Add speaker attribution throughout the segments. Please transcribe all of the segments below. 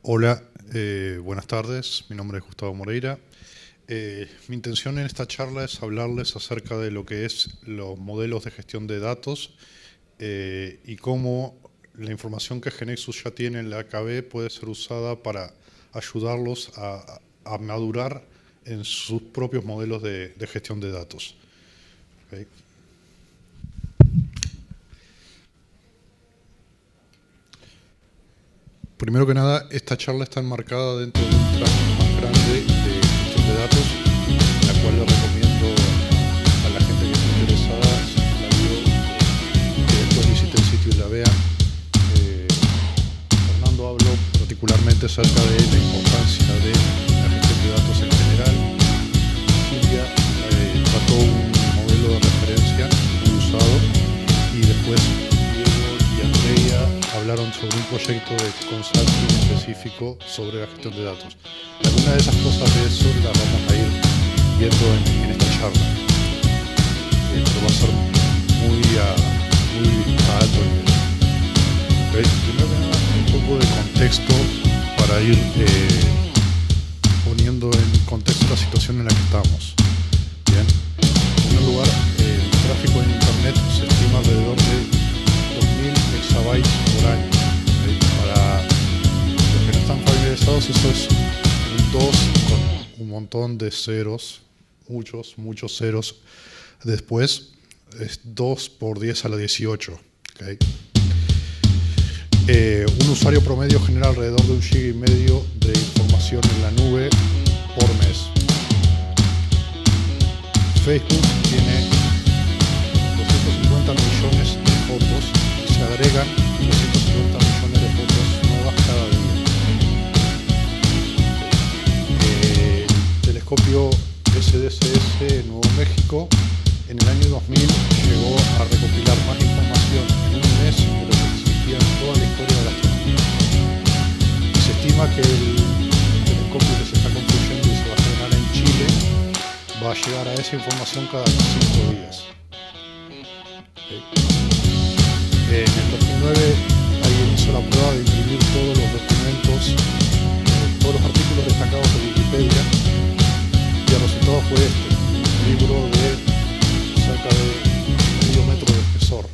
Speaker 1: Hola, buenas tardes. Mi nombre es Gustavo Moreira. Mi intención en esta charla es hablarles acerca de lo que es los modelos de gestión de datos y cómo la información que GeneXus ya tiene en la AKB puede ser usada para ayudarlos a madurar en sus propios modelos de gestión de datos. ¿Okay? Primero que nada, esta charla está enmarcada dentro de un track más grande de gestión de datos, la cual le recomiendo a la gente que esté interesada, si no la vio, que después visite el sitio y la vea. Fernando habló particularmente acerca de la importancia de la gestión de datos en general. Silvia trató un modelo de referencia muy usado y después hablaron sobre un proyecto de consulting específico sobre la gestión de datos. Algunas de esas cosas de eso las vamos a ir viendo en esta charla. Pero va a ser muy a alto nivel. ¿Okay? Primero que nada, un poco de contexto para ir poniendo en contexto la situación en la que estamos. Bien. En primer lugar, el tráfico en Internet se estima alrededor de 2000 exabytes por año. ¿Okay? Para los que no están familiarizados, eso es un 2 con un montón de ceros, muchos ceros. Después es 2 por 10 a la 18. ¿Okay? Un usuario promedio genera alrededor de 1,5 GB de información en la nube por mes. Facebook tiene 250 millones de fotos. Se agregan 250 millones de fotos nuevas cada día. El telescopio SDSS en Nuevo México en el año 2000 llegó a recopilar más información en un mes de lo que existía en toda la historia de la astronomía. Y se estima que el telescopio que se está construyendo y se va a estrenar en Chile va a llegar a esa información cada 5 días. En el 2009 alguien hizo la prueba de imprimir todos los documentos, todos los artículos destacados de Wikipedia, y el resultado fue este, un libro de cerca de medio metro de espesor.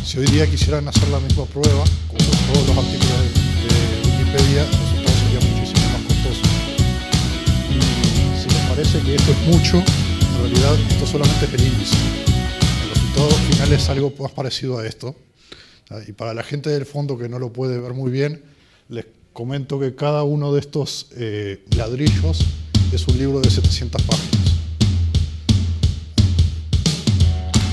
Speaker 1: Si hoy día quisieran hacer la misma prueba con todos los artículos de Wikipedia, el resultado sería muchísimo más costoso. Y si les parece que esto es mucho, en realidad esto solamente es el índice. El resultado final es algo más parecido a esto. Y para la gente del fondo que no lo puede ver muy bien, les comento que cada uno de estos ladrillos es un libro de 700 páginas.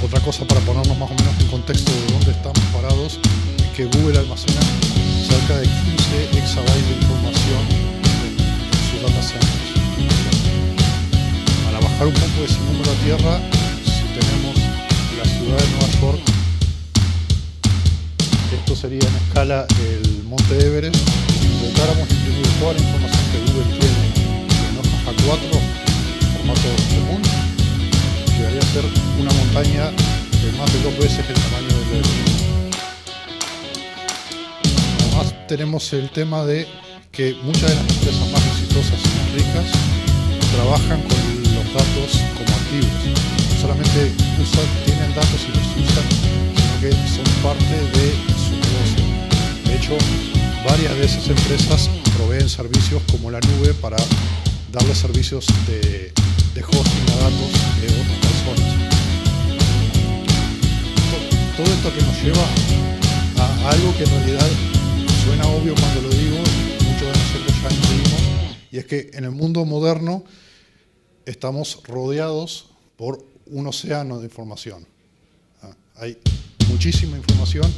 Speaker 1: Otra cosa para ponernos más o menos en contexto de dónde estamos parados es que Google almacena cerca de 15 exabytes de información en sus data centers. Para bajar un poco ese número a tierra, si tenemos la ciudad de Nueva York, esto sería en escala el monte Everest. Si intentáramos imprimir toda la información que Google tiene en hojas A4, formato común, llegaría a ser una montaña de más de 2 veces el tamaño del Everest. Además tenemos el tema de que muchas de las empresas más exitosas y más ricas trabajan con los datos como activos. No solamente tienen datos y los usan, sino que son parte de su negocio. De hecho, varias de esas empresas proveen servicios como la nube para darle servicios de hosting a datos de otras personas. Todo esto que nos lleva a algo que en realidad suena obvio cuando lo digo, muchos de nosotros ya intuimos, y es que en el mundo moderno estamos rodeados por un océano de información. Hay muchísima información,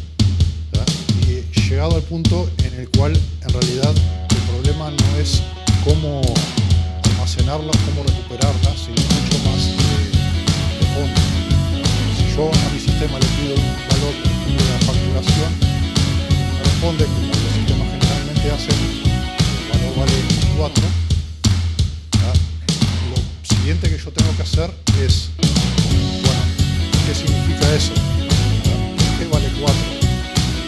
Speaker 1: ¿verdad? Y llegado al punto en el cual en realidad el problema no es cómo almacenarla, cómo recuperarla, sino mucho más de fondo. Si yo a mi sistema le pido un valor, por ejemplo, de la facturación, me responde como los sistemas generalmente hacen, el valor vale 4. Lo siguiente que yo tengo que hacer es, bueno, ¿qué significa eso? ¿Por qué vale 4?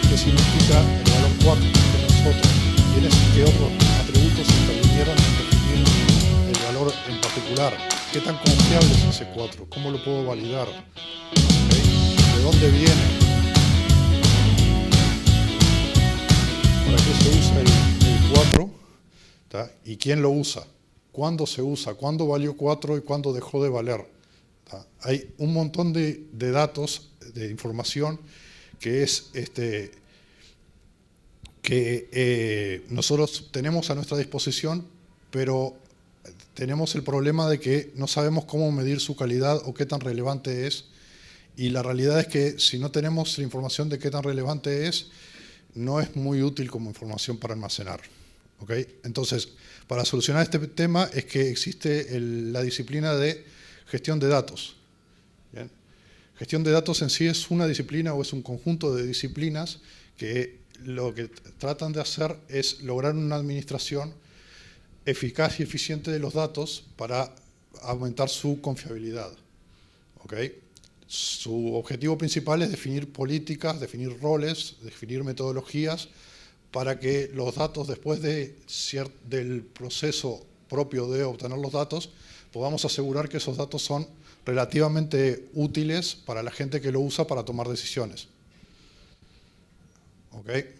Speaker 1: ¿Qué significa el valor 4? ¿Por qué no nosotros? ¿Qué otros atributos intervinieron en definir el valor en particular? ¿Qué tan confiable es ese 4? ¿Cómo lo puedo validar? ¿Okay? ¿De dónde viene? ¿Para qué se usa el 4? ¿Tá? ¿Y quién lo usa? ¿Cuándo se usa? ¿Cuándo valió 4 y cuándo dejó de valer? ¿Tá? Hay un montón de datos, de información que es nosotros tenemos a nuestra disposición, pero tenemos el problema de que no sabemos cómo medir su calidad o qué tan relevante es. Y la realidad es que si no tenemos la información de qué tan relevante es, no es muy útil como información para almacenar. ¿Okay? Entonces, para solucionar este tema es que existe la disciplina de gestión de datos. ¿Bien? Gestión de datos en sí es una disciplina o es un conjunto de disciplinas que lo que tratan de hacer es lograr una administración eficaz y eficiente de los datos para aumentar su confiabilidad. ¿Okay? Su objetivo principal es definir políticas, definir roles, definir metodologías para que los datos, después del proceso propio de obtener los datos, podamos asegurar que esos datos son relativamente útiles para la gente que lo usa para tomar decisiones. ¿Okay?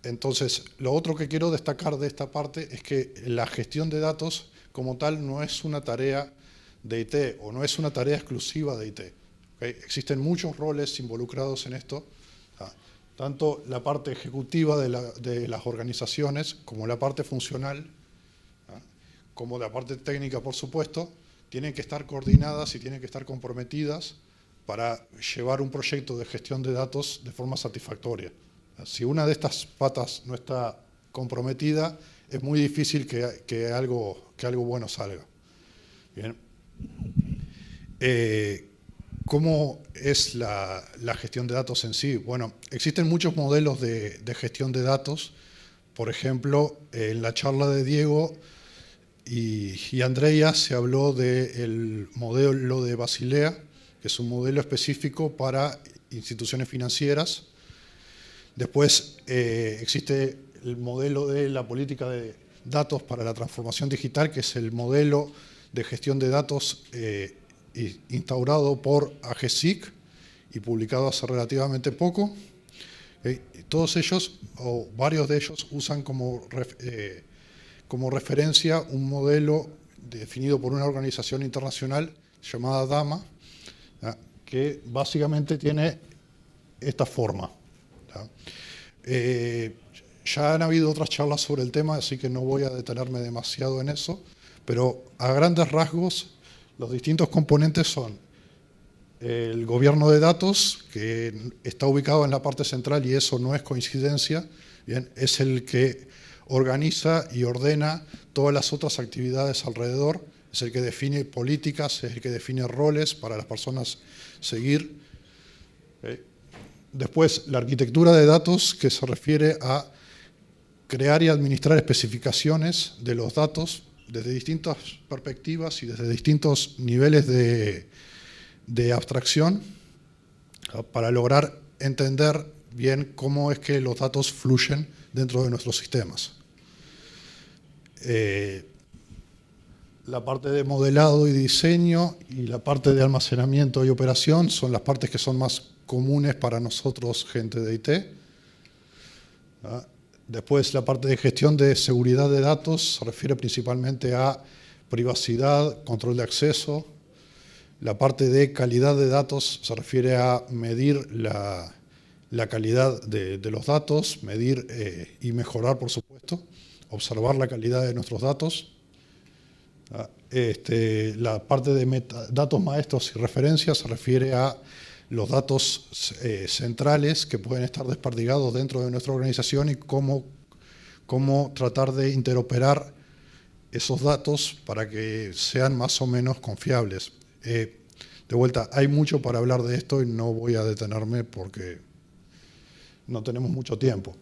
Speaker 1: Entonces, lo otro que quiero destacar de esta parte es que la gestión de datos como tal no es una tarea de IT o no es una tarea exclusiva de IT. ¿Okay? Existen muchos roles involucrados en esto, tanto la parte ejecutiva de las organizaciones como la parte funcional, como la parte técnica, por supuesto, tienen que estar coordinadas y tienen que estar comprometidas para llevar un proyecto de gestión de datos de forma satisfactoria. Si una de estas patas no está comprometida, es muy difícil que algo bueno salga. Bien. ¿Cómo es la gestión de datos en sí? Bueno, existen muchos modelos de gestión de datos. Por ejemplo, en la charla de Diego y Andrea se habló del modelo de Basilea, que es un modelo específico para instituciones financieras. Después existe el modelo de la política de datos para la transformación digital, que es el modelo de gestión de datos instaurado por AGESIC y publicado hace relativamente poco. Todos ellos, o varios de ellos, usan como referencia un modelo definido por una organización internacional llamada DAMA, que básicamente tiene esta forma. Ya han habido otras charlas sobre el tema, así que no voy a detenerme demasiado en eso, pero a grandes rasgos los distintos componentes son el gobierno de datos, que está ubicado en la parte central y eso no es coincidencia, ¿bien? Es el que organiza y ordena todas las otras actividades alrededor, es el que define políticas, es el que define roles para las personas seguir. Después, la arquitectura de datos, que se refiere a crear y administrar especificaciones de los datos desde distintas perspectivas y desde distintos niveles de abstracción para lograr entender bien cómo es que los datos fluyen dentro de nuestros sistemas. La parte de modelado y diseño y la parte de almacenamiento y operación son las partes que son más comunes para nosotros, gente de IT. Después, la parte de gestión de seguridad de datos se refiere principalmente a privacidad, control de acceso. La parte de calidad de datos se refiere a medir la calidad de los datos, medir y mejorar, por supuesto, observar la calidad de nuestros datos. La parte de datos maestros y referencias se refiere a los datos centrales que pueden estar desperdigados dentro de nuestra organización y cómo tratar de interoperar esos datos para que sean más o menos confiables. De vuelta, hay mucho para hablar de esto y no voy a detenerme porque no tenemos mucho tiempo.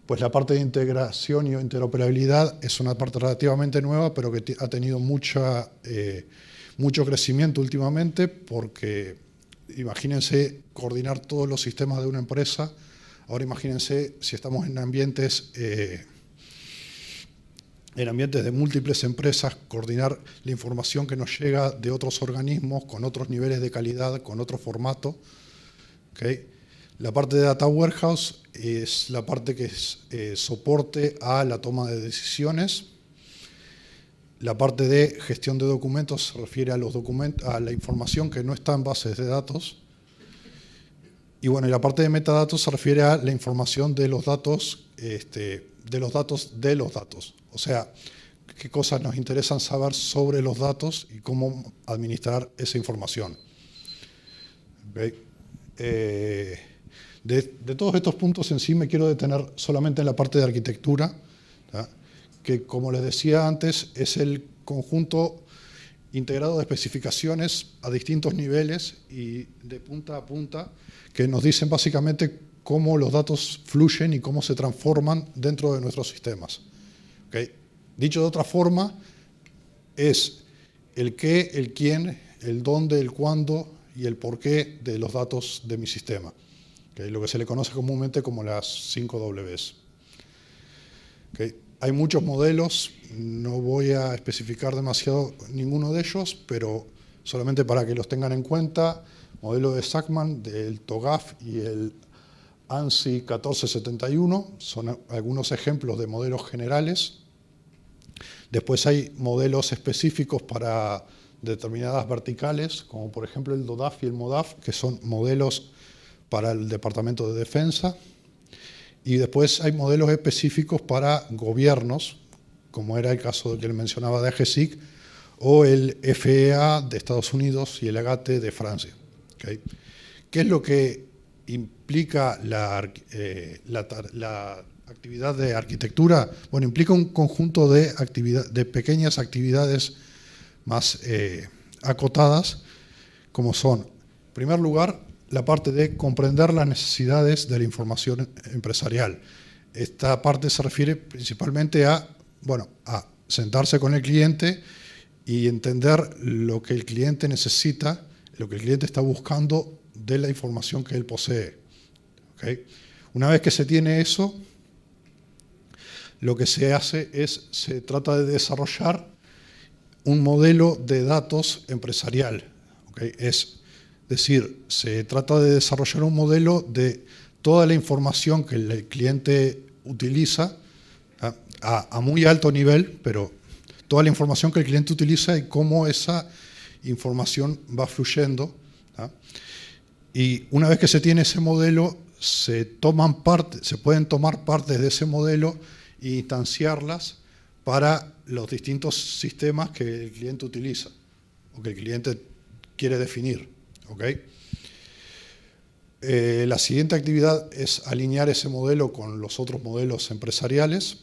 Speaker 1: Pues la parte de integración y interoperabilidad es una parte relativamente nueva, pero que ha tenido mucho crecimiento últimamente porque imagínense coordinar todos los sistemas de una empresa Ahora imagínense si estamos en ambientes de múltiples empresas, coordinar la información que nos llega de otros organismos, con otros niveles de calidad, con otro formato. ¿Okay? La parte de Data Warehouse es la parte que es soporte a la toma de decisiones. La parte de gestión de documentos se refiere a la información que no está en bases de datos. Y bueno, y la parte de metadatos se refiere a la información de los datos, de los datos. O sea, qué cosas nos interesan saber sobre los datos y cómo administrar esa información. ¿Okay? De todos estos puntos en sí me quiero detener solamente en la parte de arquitectura, ¿tá? Que como les decía antes es el conjunto integrado de especificaciones a distintos niveles y de punta a punta que nos dicen básicamente cómo los datos fluyen y cómo se transforman dentro de nuestros sistemas. ¿Okay? Dicho de otra forma, es el qué, el quién, el dónde, el cuándo y el porqué de los datos de mi sistema. ¿Okay? Lo que se le conoce comúnmente como las 5 Ws. ¿Okay? Hay muchos modelos, no voy a especificar demasiado ninguno de ellos, pero solamente para que los tengan en cuenta, modelo de Sackman, del TOGAF y el ANSI 1471, son algunos ejemplos de modelos generales. Después hay modelos específicos para determinadas verticales, como por ejemplo el DODAF y el MODAF, que son modelos para el Departamento de Defensa. Y después hay modelos específicos para gobiernos, como era el caso que él mencionaba de AGESIC, o el FEA de Estados Unidos y el AGATE de Francia. ¿Okay? ¿Qué es lo que implica la actividad de arquitectura? Bueno, implica un conjunto de pequeñas actividades más acotadas, como son, en primer lugar, la parte de comprender las necesidades de la información empresarial. Esta parte se refiere principalmente a sentarse con el cliente y entender lo que el cliente necesita, lo que el cliente está buscando de la información que él posee. ¿Okay? Una vez que se tiene eso, lo que se hace es, se trata de desarrollar un modelo de datos empresarial. ¿Okay? Es decir, se trata de desarrollar un modelo de toda la información que el cliente utiliza a muy alto nivel, pero toda la información que el cliente utiliza y cómo esa información va fluyendo. Y una vez que se tiene ese modelo, se pueden tomar partes de ese modelo e instanciarlas para los distintos sistemas que el cliente utiliza o que el cliente quiere definir. ¿Okay? La siguiente actividad es alinear ese modelo con los otros modelos empresariales.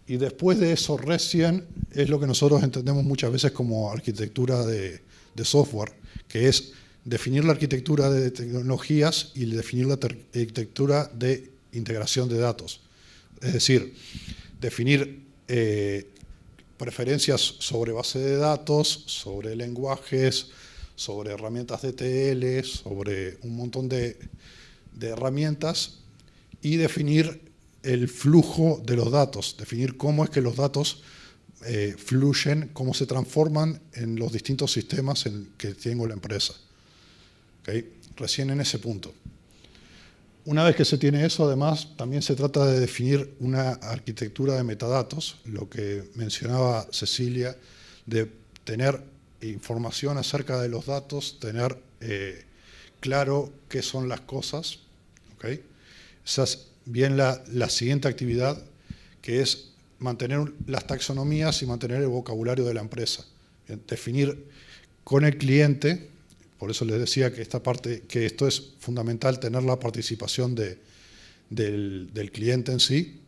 Speaker 1: Y después de eso recién es lo que nosotros entendemos muchas veces como arquitectura de software, que es definir la arquitectura de tecnologías y definir la arquitectura de integración de datos. Es decir, definir preferencias sobre base de datos, sobre lenguajes, sobre herramientas de ETL, sobre un montón de herramientas y definir el flujo de los datos, definir cómo es que los datos fluyen, cómo se transforman en los distintos sistemas que tengo la empresa. ¿Okay? Recién en ese punto. Una vez que se tiene eso, además, también se trata de definir una arquitectura de metadatos, lo que mencionaba Cecilia, de tener información acerca de los datos, tener claro qué son las cosas. ¿Okay? Esa es bien la siguiente actividad, que es mantener las taxonomías y mantener el vocabulario de la empresa. Bien, definir con el cliente. Por eso les decía que que esto es fundamental, tener la participación del cliente en sí,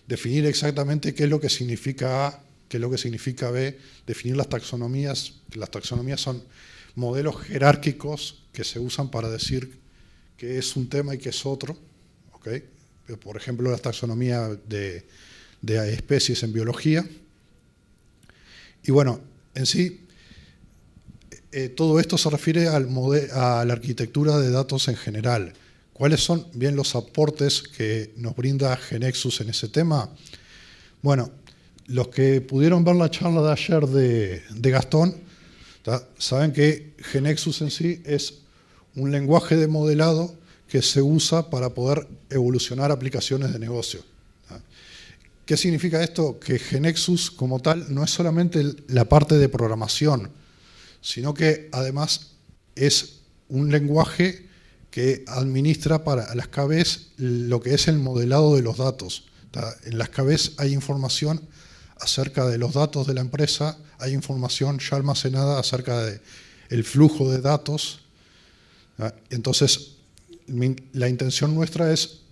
Speaker 1: definir exactamente qué es lo que significa A, qué es lo que significa B, definir las taxonomías. Las taxonomías son modelos jerárquicos que se usan para decir qué es un tema y qué es otro. ¿Okay? Por ejemplo, la taxonomía de especies en biología. Y bueno, en sí, todo esto se refiere a la arquitectura de datos en general. ¿Cuáles son bien los aportes que nos brinda GeneXus en ese tema? Bueno, los que pudieron ver la charla de ayer de Gastón, saben que GeneXus en sí es un lenguaje de modelado que se usa para poder evolucionar aplicaciones de negocio. ¿Qué significa esto? Que GeneXus como tal no es solamente la parte de programación, sino que además es un lenguaje que administra para las KBs lo que es el modelado de los datos. En las KBs hay información acerca de los datos de la empresa, hay información ya almacenada acerca del flujo de datos. Entonces, la intención nuestra es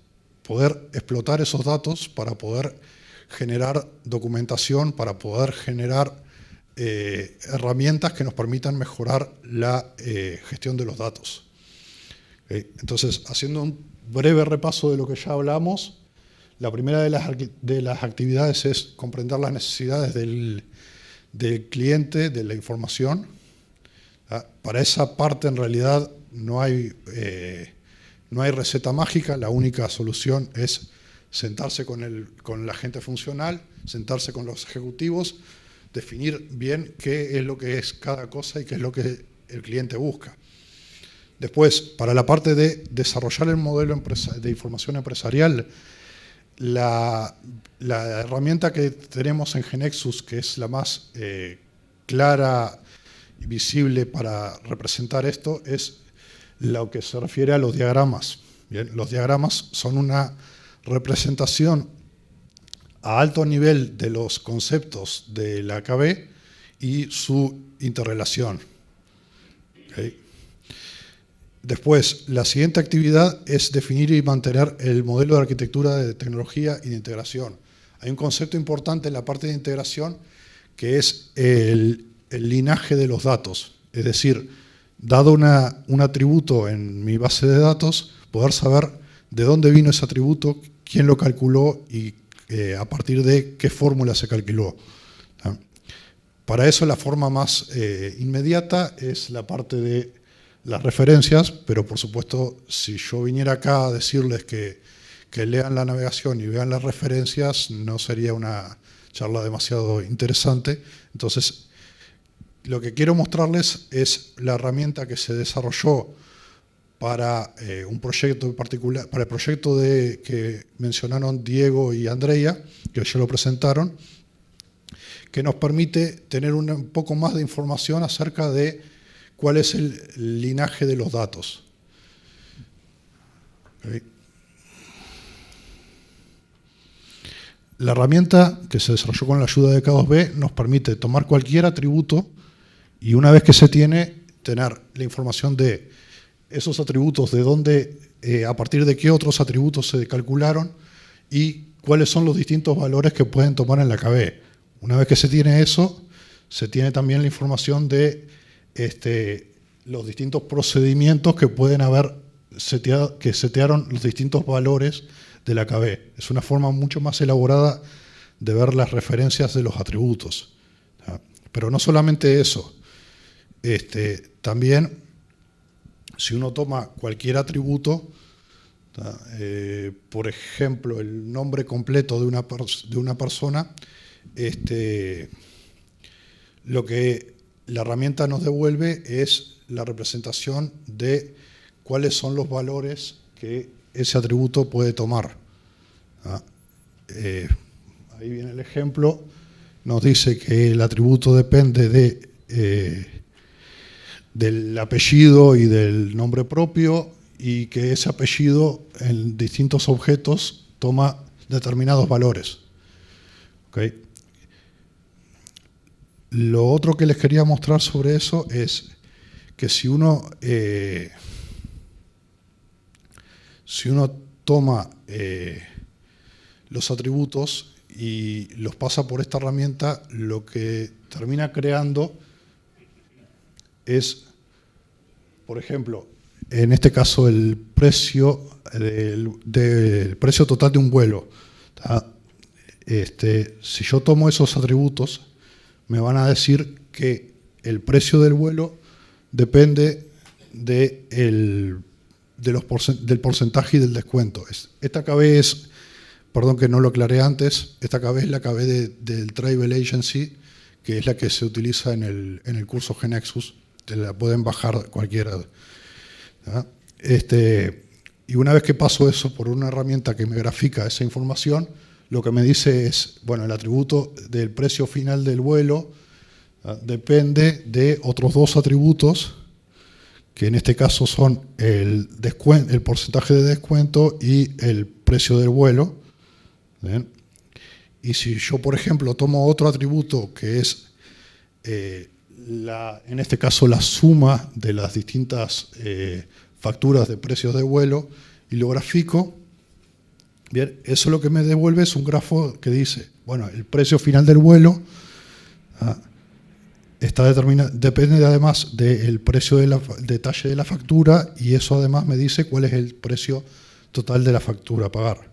Speaker 1: poder explotar esos datos para poder generar documentación, para poder generar herramientas que nos permitan mejorar la gestión de los datos. Entonces, haciendo un breve repaso de lo que ya hablamos, la primera de las actividades es comprender las necesidades del cliente, de la información. Para esa parte, en realidad, no hay receta mágica. La única solución es sentarse con la gente funcional, sentarse con los ejecutivos, definir bien qué es lo que es cada cosa y qué es lo que el cliente busca. Después, para la parte de desarrollar el modelo de información empresarial, la herramienta que tenemos en GeneXus, que es la más clara y visible para representar esto, es lo que se refiere a los diagramas. Bien, los diagramas son una representación a alto nivel de los conceptos de la KB y su interrelación. ¿Okay? Después, la siguiente actividad es definir y mantener el modelo de arquitectura de tecnología y de integración. Hay un concepto importante en la parte de integración que es el linaje de los datos. Es decir, dado un atributo en mi base de datos, poder saber de dónde vino ese atributo, quién lo calculó y a partir de qué fórmula se calculó. Para eso la forma más inmediata es la parte de las referencias, pero por supuesto, si yo viniera acá a decirles que lean la navegación y vean las referencias, no sería una charla demasiado interesante. Entonces, lo que quiero mostrarles es la herramienta que se desarrolló para un proyecto en particular, para el proyecto que mencionaron Diego y Andrea, que ya lo presentaron, que nos permite tener un poco más de información acerca de cuál es el linaje de los datos. Okay. La herramienta que se desarrolló con la ayuda de K2B nos permite tomar cualquier atributo y una vez que se tiene, tener la información de esos atributos, de dónde, a partir de qué otros atributos se calcularon y cuáles son los distintos valores que pueden tomar en la KB. Una vez que se tiene eso, se tiene también la información de los distintos procedimientos que pueden haber que setearon los distintos valores de la KB. Es una forma mucho más elaborada de ver las referencias de los atributos. Pero no solamente eso. También, si uno toma cualquier atributo, por ejemplo, el nombre completo de una persona, lo que la herramienta nos devuelve es la representación de cuáles son los valores que ese atributo puede tomar. Ahí viene el ejemplo, nos dice que el atributo depende del apellido y del nombre propio y que ese apellido en distintos objetos toma determinados valores. ¿Okay? Lo otro que les quería mostrar sobre eso es que si uno toma los atributos y los pasa por esta herramienta, lo que termina creando es, por ejemplo, en este caso el precio del precio total de un vuelo. Si yo tomo esos atributos, me van a decir que el precio del vuelo depende del del porcentaje y del descuento. Esta KB es, perdón que no lo aclaré antes, esta KB es la KB del Travel Agency, que es la que se utiliza en el curso GeNexus. Te la pueden bajar cualquiera. ¿Ah? Y una vez que paso eso por una herramienta que me grafica esa información, lo que me dice es, bueno, el atributo del precio final del vuelo depende de otros dos atributos, que en este caso son el porcentaje de descuento y el precio del vuelo. ¿Bien? Y si yo, por ejemplo, tomo otro atributo que es, en este caso, la suma de las distintas facturas de precios de vuelo y lo grafico, bien, eso lo que me devuelve es un grafo que dice, bueno, el precio final del vuelo está determinado, depende además del precio del detalle de la factura, y eso además me dice cuál es el precio total de la factura a pagar.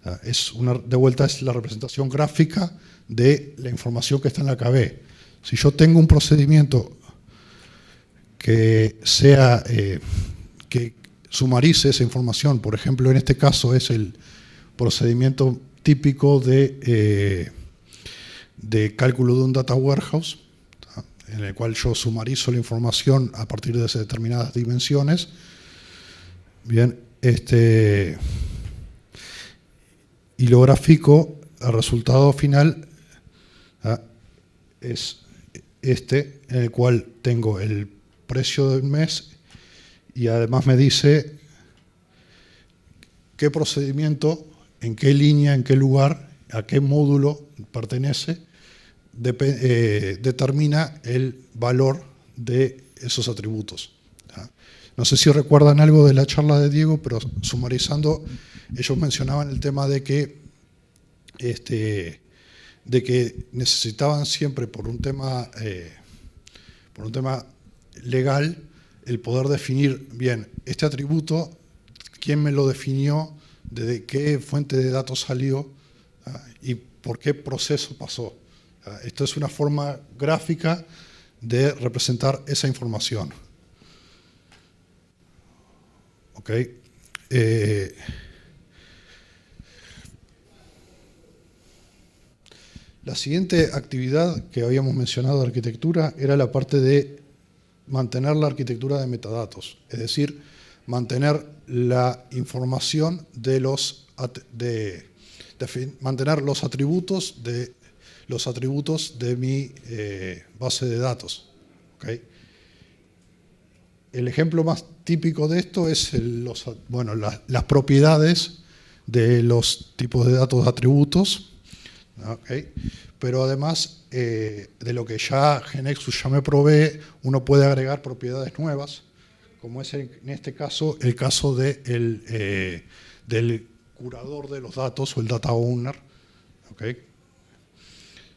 Speaker 1: De vuelta es la representación gráfica de la información que está en la KB. Si yo tengo un procedimiento que sea que sumarice esa información, por ejemplo, en este caso es el procedimiento típico de cálculo de un data warehouse, en el cual yo sumarizo la información a partir de determinadas dimensiones. Bien, y lo grafico, el resultado final es en el cual tengo el precio del mes y además me dice qué procedimiento, en qué línea, en qué lugar, a qué módulo pertenece, determina el valor de esos atributos. No sé si recuerdan algo de la charla de Diego, pero sumarizando, ellos mencionaban el tema de que necesitaban siempre, por un tema legal, el poder definir bien este atributo, quién me lo definió, de qué fuente de datos salió y por qué proceso pasó. Esto es una forma gráfica de representar esa información. ¿Ok? La siguiente actividad que habíamos mencionado de arquitectura era la parte de mantener la arquitectura de metadatos, es decir, mantener la información mantener los atributos de mi base de datos. ¿Okay? El ejemplo más típico de esto es las propiedades de los tipos de datos de atributos. Okay. Pero además de lo que ya GeNexus ya me provee, uno puede agregar propiedades nuevas, como es en este caso el caso del curador de los datos o el data owner, okay,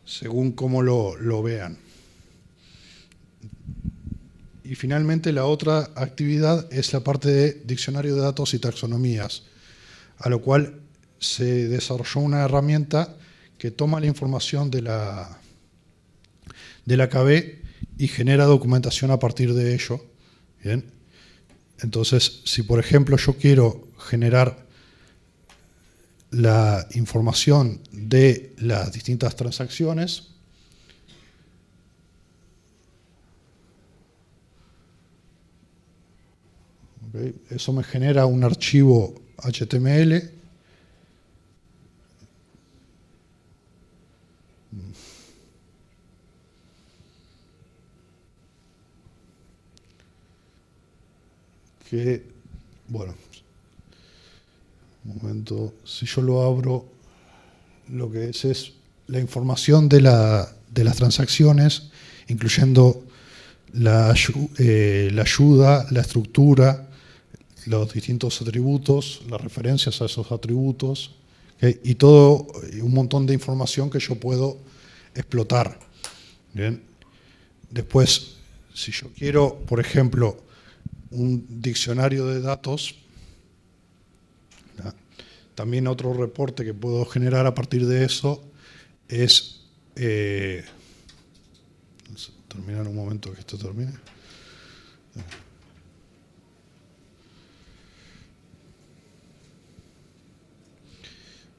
Speaker 1: según cómo lo vean. Y finalmente la otra actividad es la parte de diccionario de datos y taxonomías, a lo cual se desarrolló una herramienta que toma la información de la KB y genera documentación a partir de ello. ¿Bien? Entonces, si por ejemplo yo quiero generar la información de las distintas transacciones, ¿okay? Eso me genera un archivo HTML. Que, bueno, un momento, si yo lo abro, lo que es la información de las transacciones, incluyendo la ayuda, la estructura, los distintos atributos, las referencias a esos atributos, ¿okay? Y todo, un montón de información que yo puedo explotar. ¿Bien? Después, si yo quiero, por ejemplo, un diccionario de datos, ¿ya? También otro reporte que puedo generar a partir de eso es, terminar un momento que esto termine.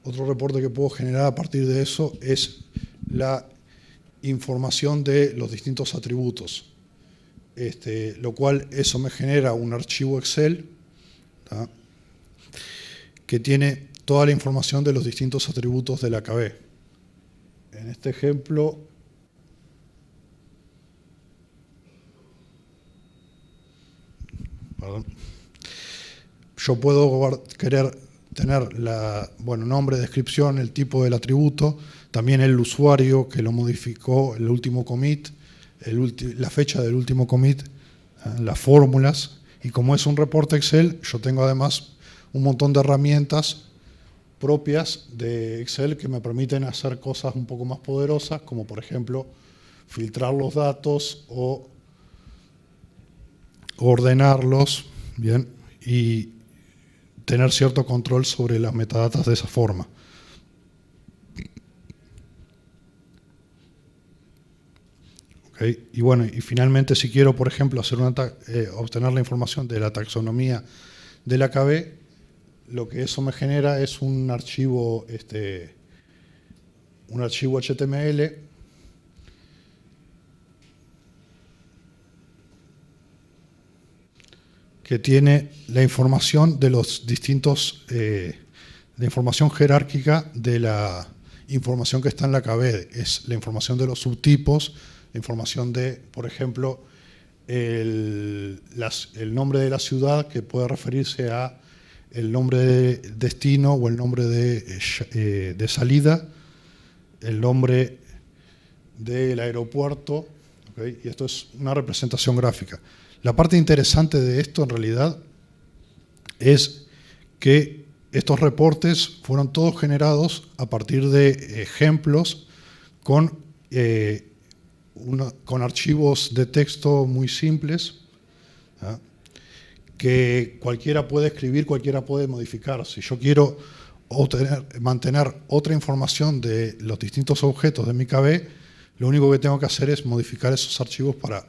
Speaker 1: Otro reporte que puedo generar a partir de eso es la información de los distintos atributos, lo cual eso me genera un archivo Excel, ¿tá?, que tiene toda la información de los distintos atributos del AKB. En este ejemplo, yo puedo querer tener nombre, descripción, el tipo del atributo, también el usuario que lo modificó, el último commit, la fecha del último commit, las fórmulas, y como es un reporte Excel, yo tengo además un montón de herramientas propias de Excel que me permiten hacer cosas un poco más poderosas, como por ejemplo filtrar los datos o ordenarlos, bien, y tener cierto control sobre las metadatas de esa forma. ¿Okay? Y bueno, y finalmente si quiero, por ejemplo, hacer obtener la información de la taxonomía del AKB, lo que eso me genera es un archivo HTML que tiene la información de los distintos, la información jerárquica de la información que está en la AKB. Es la información de los subtipos, la información de, por ejemplo, el nombre de la ciudad, que puede referirse a el nombre de destino o el nombre de salida, el nombre del aeropuerto, ¿okay? Y esto es una representación gráfica. La parte interesante de esto, en realidad, es que estos reportes fueron todos generados a partir de ejemplos con archivos de texto muy simples, ¿ah?, que cualquiera puede escribir, cualquiera puede modificar. Si yo quiero mantener otra información de los distintos objetos de mi KB, lo único que tengo que hacer es modificar esos archivos para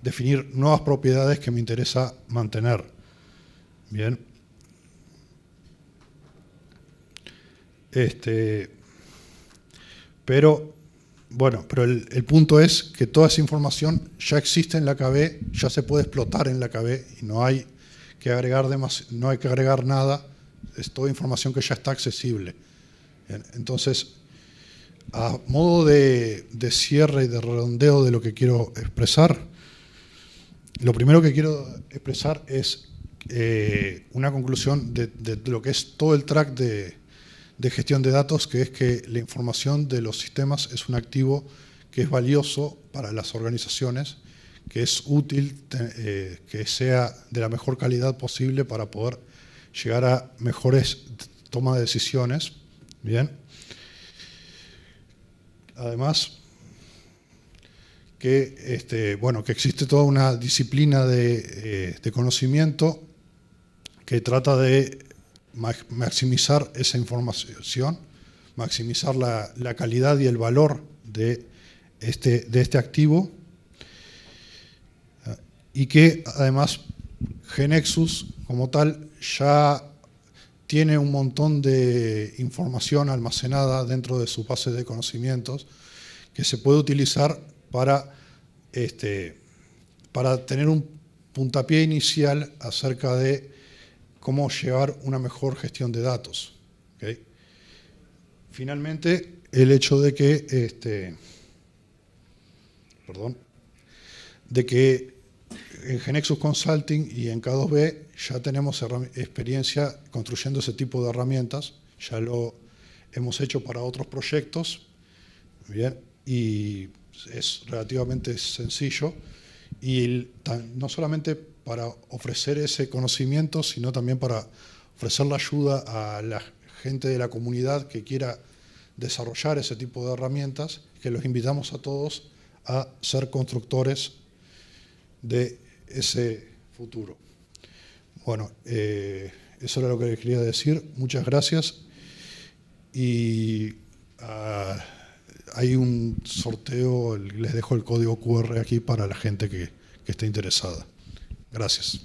Speaker 1: definir nuevas propiedades que me interesa mantener. Bien. Pero el punto es que toda esa información ya existe en la KB, ya se puede explotar en la KB y no hay que agregar nada, es toda información que ya está accesible. Bien. Entonces, a modo de cierre y de redondeo de lo que quiero expresar, lo primero que quiero expresar es una conclusión de lo que es todo el track de gestión de datos, que es que la información de los sistemas es un activo que es valioso para las organizaciones, que es útil, que sea de la mejor calidad posible para poder llegar a mejores tomas de decisiones. Bien. Además, que existe toda una disciplina de conocimiento que trata de maximizar esa información, maximizar la calidad y el valor de este activo, y que además GeneXus como tal ya tiene un montón de información almacenada dentro de su base de conocimientos que se puede utilizar para tener un puntapié inicial acerca de cómo llevar una mejor gestión de datos. ¿Okay? Finalmente, el hecho de que, en GeneXus Consulting y en K2B ya tenemos experiencia construyendo ese tipo de herramientas, ya lo hemos hecho para otros proyectos, bien, y es relativamente sencillo, y no solamente para ofrecer ese conocimiento, sino también para ofrecer la ayuda a la gente de la comunidad que quiera desarrollar ese tipo de herramientas, que los invitamos a todos a ser constructores de ese futuro. Bueno, eso era lo que les quería decir. Muchas gracias. Y hay un sorteo, les dejo el código QR aquí para la gente que esté interesada. Gracias.